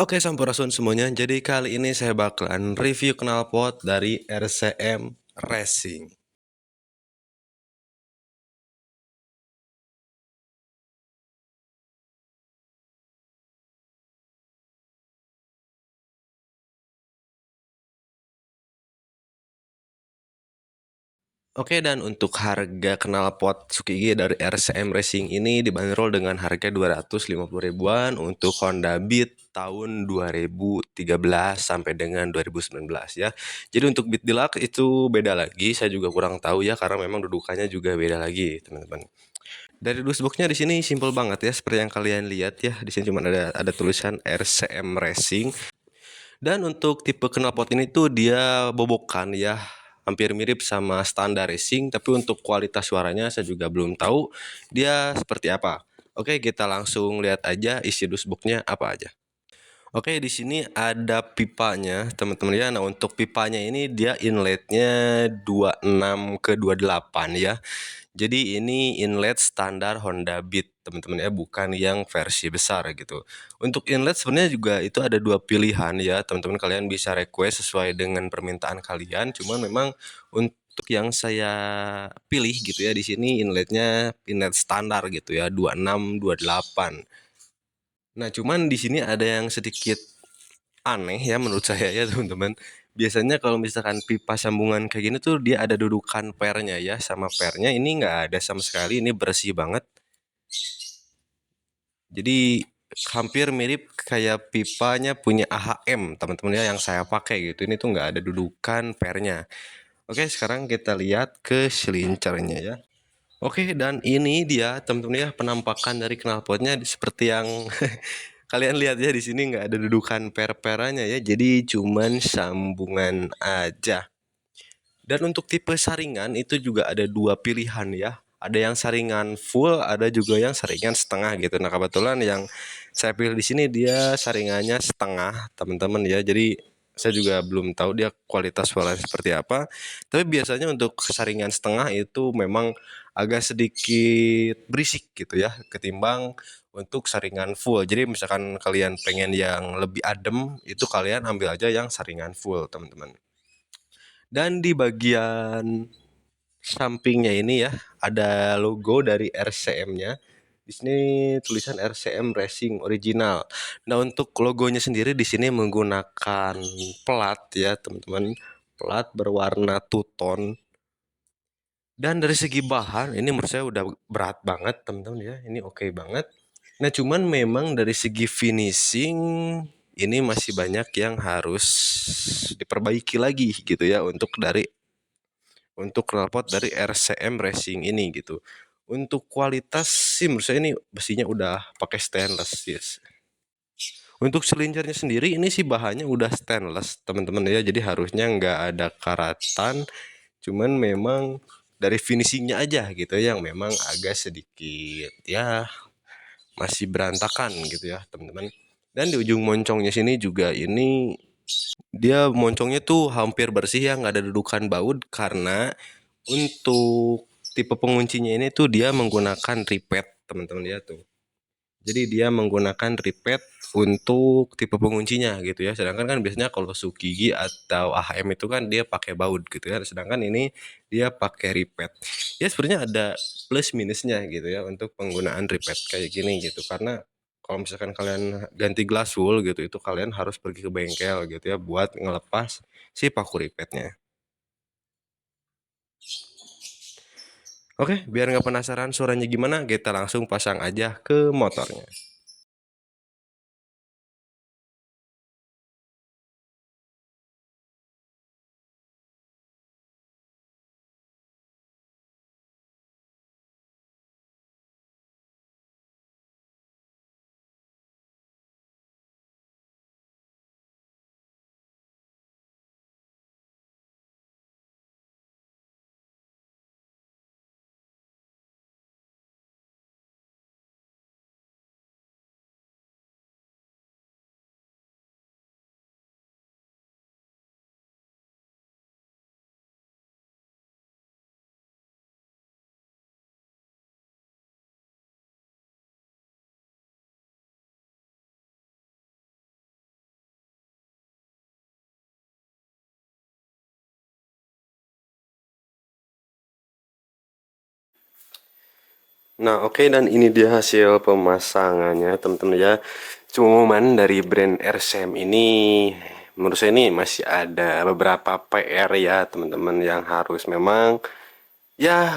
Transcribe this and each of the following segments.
Oke, Sampurasun semuanya. Jadi kali ini saya bakalan review knalpot dari RCM Racing. Oke, dan untuk harga knalpot Tsukigi dari RCM Racing ini dibanderol dengan harga 250 ribuan untuk Honda Beat tahun 2013 sampai dengan 2019 ya. Jadi untuk Beat Deluxe itu beda lagi, saya juga kurang tahu ya karena memang dudukannya juga beda lagi, teman-teman. Dari dashboardnya di sini simple banget ya, seperti yang kalian lihat ya. Di sini cuma ada tulisan RCM Racing. Dan untuk tipe knalpot ini tuh dia bobokan ya, hampir mirip sama standar racing, tapi untuk kualitas suaranya saya juga belum tahu dia seperti apa. Oke, kita langsung lihat aja isi dashboardnya apa aja. Oke, di sini ada pipanya, teman-teman ya. Nah, untuk pipanya ini dia inletnya 26 ke 28 ya. Jadi ini inlet standar Honda Beat, teman-teman ya, bukan yang versi besar gitu. Untuk inlet sebenarnya juga itu ada dua pilihan ya, teman-teman, kalian bisa request sesuai dengan permintaan kalian. Cuman memang untuk yang saya pilih gitu ya, di sini inletnya inlet standar gitu ya, 26 28. Nah, cuman di sini ada yang sedikit aneh ya menurut saya ya, teman-teman. Biasanya kalau misalkan pipa sambungan kayak gini tuh dia ada dudukan pernya ya, sama pernya ini nggak ada sama sekali, ini bersih banget. Jadi hampir mirip kayak pipanya punya AHM, teman-teman ya, yang saya pakai gitu. Ini tuh nggak ada dudukan pernya. Oke, sekarang kita lihat ke selincernya ya. Oke, dan ini dia teman-teman ya penampakan dari knalpotnya seperti yang kalian lihat ya, di sini nggak ada dudukan per-perannya ya, jadi cuman sambungan aja. Dan untuk tipe saringan itu juga ada dua pilihan ya. Ada yang saringan full, ada juga yang saringan setengah gitu. Nah, kebetulan yang saya pilih di sini dia saringannya setengah, teman-teman ya. Jadi saya juga belum tahu dia kualitas suaranya seperti apa. Tapi biasanya untuk saringan setengah itu memang agak sedikit berisik gitu ya, ketimbang untuk saringan full. Jadi misalkan kalian pengen yang lebih adem, itu kalian ambil aja yang saringan full, teman-teman. Dan di bagian sampingnya ini ya, ada logo dari RCM-nya. Di sini tulisan RCM Racing Original. Nah, untuk logonya sendiri di sini menggunakan plat ya, teman-teman. Plat berwarna two tone. Dan dari segi bahan ini menurut saya udah berat banget, teman-teman ya. Ini oke banget. Nah, cuman memang dari segi finishing ini masih banyak yang harus diperbaiki lagi gitu ya, untuk knalpot dari RCM Racing ini gitu. Untuk kualitas sih menurut saya ini besinya udah pakai stainless yes. Untuk selincernya sendiri ini sih bahannya udah stainless, teman-teman ya. Jadi harusnya nggak ada karatan. Cuman memang dari finishingnya aja gitu yang memang agak sedikit ya masih berantakan gitu ya, teman-teman. Dan di ujung moncongnya sini juga ini dia moncongnya tuh hampir bersih ya, nggak ada dudukan baut karena untuk tipe penguncinya ini tuh dia menggunakan ripet, teman-teman ya tuh. Jadi dia menggunakan ripet untuk tipe penguncinya gitu ya. Sedangkan kan biasanya kalau Sukigi atau AHM itu kan dia pakai baut gitu ya. Sedangkan ini dia pakai ripet. Ya sebenarnya ada plus minusnya gitu ya untuk penggunaan ripet kayak gini gitu. Karena kalau misalkan kalian ganti glass wool gitu, itu kalian harus pergi ke bengkel gitu ya buat ngelepas si paku ripetnya. Oke, biar nggak penasaran suaranya gimana, kita langsung pasang aja ke motornya. Nah, oke, dan ini dia hasil pemasangannya, teman-teman ya. Cuman dari brand RCM ini, menurut saya ini masih ada beberapa PR ya, teman-teman, yang harus memang ya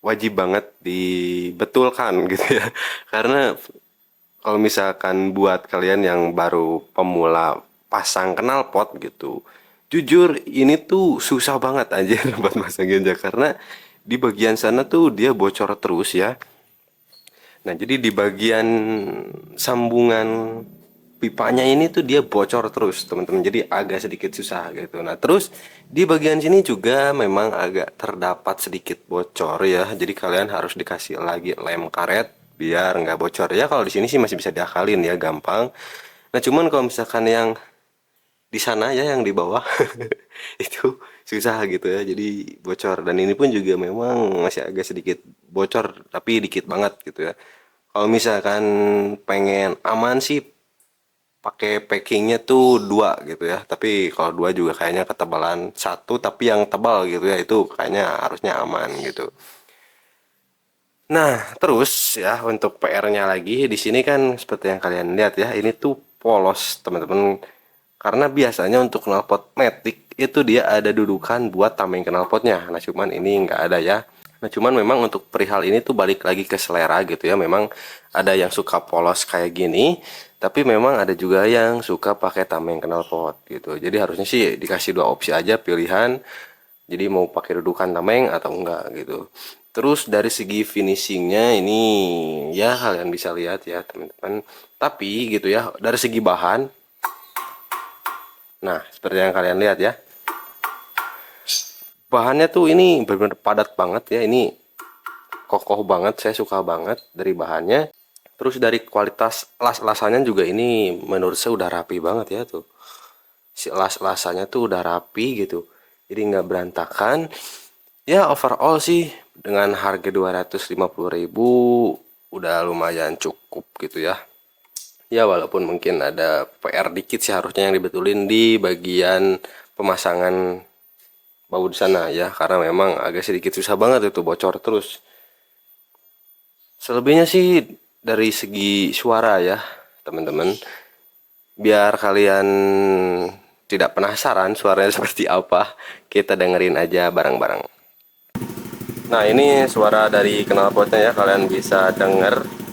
wajib banget dibetulkan gitu ya. Karena kalau misalkan buat kalian yang baru pemula pasang knalpot gitu, jujur ini tuh susah banget aja buat masangin ya, karena di bagian sana tuh dia bocor terus ya. Nah, jadi di bagian sambungan pipanya ini tuh dia bocor terus, teman-teman. Jadi agak sedikit susah gitu. Nah, terus di bagian sini juga memang agak terdapat sedikit bocor ya. Jadi kalian harus dikasih lagi lem karet biar nggak bocor ya. Kalau di sini sih masih bisa diakalin ya, gampang. Nah, cuman kalau misalkan yang di sana ya, yang di bawah itu susah gitu ya, jadi bocor. Dan ini pun juga memang masih agak sedikit bocor, tapi dikit banget gitu ya. Kalau misalkan pengen aman sih pakai packingnya tuh dua gitu ya, tapi kalau dua juga kayaknya ketebalan satu tapi yang tebal gitu ya, itu kayaknya harusnya aman gitu. Nah, terus ya untuk PR-nya lagi di sini kan seperti yang kalian lihat ya, ini tuh polos, teman-teman. Karena biasanya untuk knalpot matic itu dia ada dudukan buat tameng knalpotnya. Nah, cuman ini nggak ada ya. Nah, cuman memang untuk perihal ini tuh balik lagi ke selera gitu ya. Memang ada yang suka polos kayak gini, tapi memang ada juga yang suka pakai tameng knalpot gitu. Jadi harusnya sih dikasih dua opsi aja pilihan. Jadi mau pakai dudukan tameng atau enggak gitu. Terus dari segi finishingnya ini ya kalian bisa lihat ya, teman-teman. Tapi gitu ya, dari segi bahan, nah seperti yang kalian lihat ya, bahannya tuh ini benar-benar padat banget ya. Ini kokoh banget, saya suka banget dari bahannya. Terus dari kualitas las-lasannya juga ini menurut saya udah rapi banget ya tuh. Si las-lasannya tuh udah rapi gitu, jadi nggak berantakan. Ya overall sih dengan harga 250.000 udah lumayan cukup gitu ya. Ya walaupun mungkin ada PR dikit sih harusnya yang dibetulin di bagian pemasangan baut di sana ya, karena memang agak sedikit susah banget itu bocor terus. Selebihnya sih dari segi suara ya, teman-teman. Biar kalian tidak penasaran suaranya seperti apa, kita dengerin aja bareng-bareng. Nah, ini suara dari knalpotnya ya, kalian bisa denger.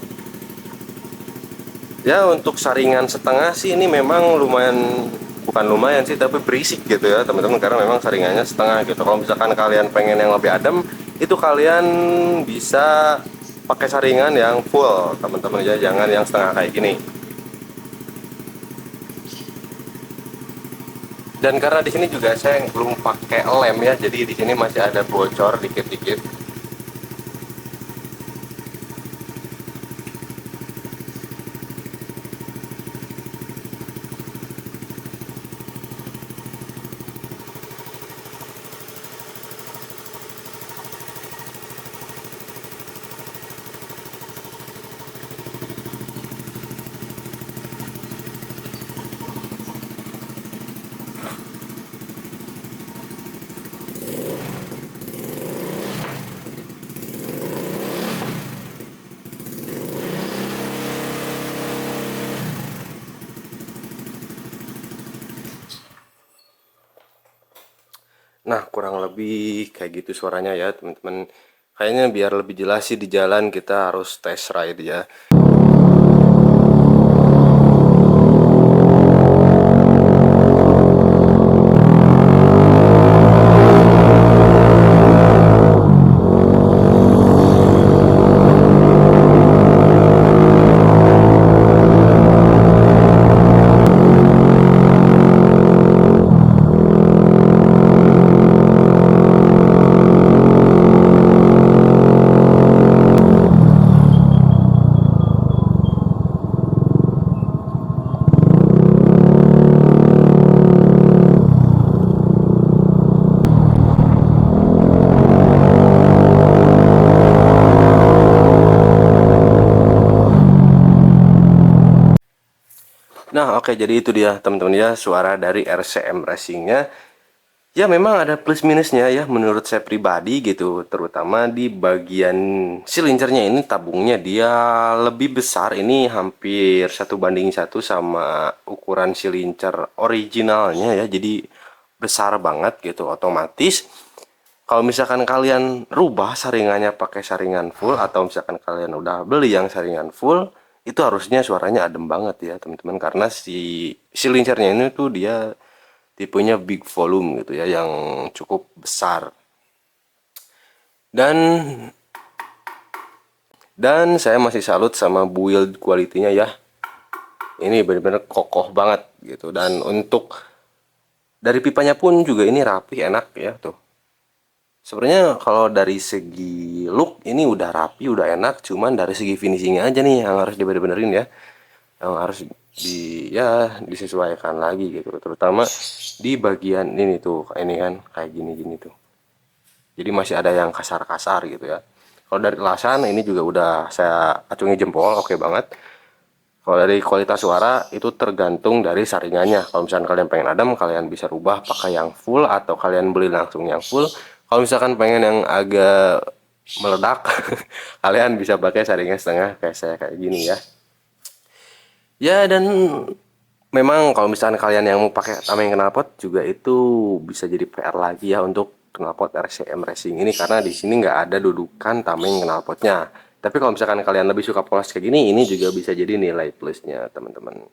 Ya, untuk saringan setengah sih ini memang lumayan, bukan lumayan sih, tapi berisik gitu ya, teman-teman, karena memang saringannya setengah gitu. Kalau misalkan kalian pengen yang lebih adem, itu kalian bisa pakai saringan yang full, teman-teman ya, jangan yang setengah kayak gini. Dan karena di sini juga saya belum pakai lem ya, jadi di sini masih ada bocor dikit-dikit. Nah, kurang lebih kayak gitu suaranya ya, teman-teman. Kayaknya biar lebih jelas sih di jalan kita harus test ride ya. Nah, oke, jadi itu dia teman-teman ya suara dari RCM Racingnya. Ya memang ada plus minusnya ya menurut saya pribadi gitu, terutama di bagian silincernya ini tabungnya dia lebih besar, ini hampir 1:1 sama ukuran silincer originalnya ya, jadi besar banget gitu. Otomatis kalau misalkan kalian rubah saringannya pakai saringan full, atau misalkan kalian udah beli yang saringan full, itu harusnya suaranya adem banget ya teman-teman, karena si silincernya ini tuh dia tipenya big volume gitu ya, yang cukup besar. Dan saya masih salut sama build quality-nya ya. Ini benar-benar kokoh banget gitu. Dan untuk dari pipanya pun juga ini rapi, enak ya tuh. Sebenarnya kalau dari segi look ini udah rapi, udah enak, cuman dari segi finishingnya aja nih yang harus dibener-benerin ya. Yang harus disesuaikan lagi gitu. Terutama di bagian ini tuh, ini kan kayak gini-gini tuh. Jadi masih ada yang kasar-kasar gitu ya. Kalau dari kelasan ini juga udah saya acungi jempol, oke banget. Kalau dari kualitas suara itu tergantung dari saringannya. Kalau misalkan kalian pengen adem, kalian bisa rubah pakai yang full atau kalian beli langsung yang full. Kalau misalkan pengen yang agak meledak, kalian bisa pakai saringan setengah kayak saya kayak gini ya. Ya, dan memang kalau misalkan kalian yang mau pakai tameng knalpot juga itu bisa jadi PR lagi ya untuk knalpot RCM Racing ini, karena di sini nggak ada dudukan tameng knalpotnya. Tapi kalau misalkan kalian lebih suka polos kayak gini, ini juga bisa jadi nilai plusnya teman-teman.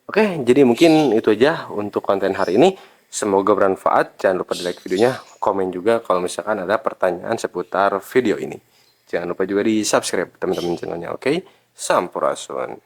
Oke, jadi mungkin itu aja untuk konten hari ini. Semoga bermanfaat. Jangan lupa di like videonya, komen juga kalau misalkan ada pertanyaan seputar video ini. Jangan lupa juga di subscribe teman-teman channelnya. Oke, sampurasun.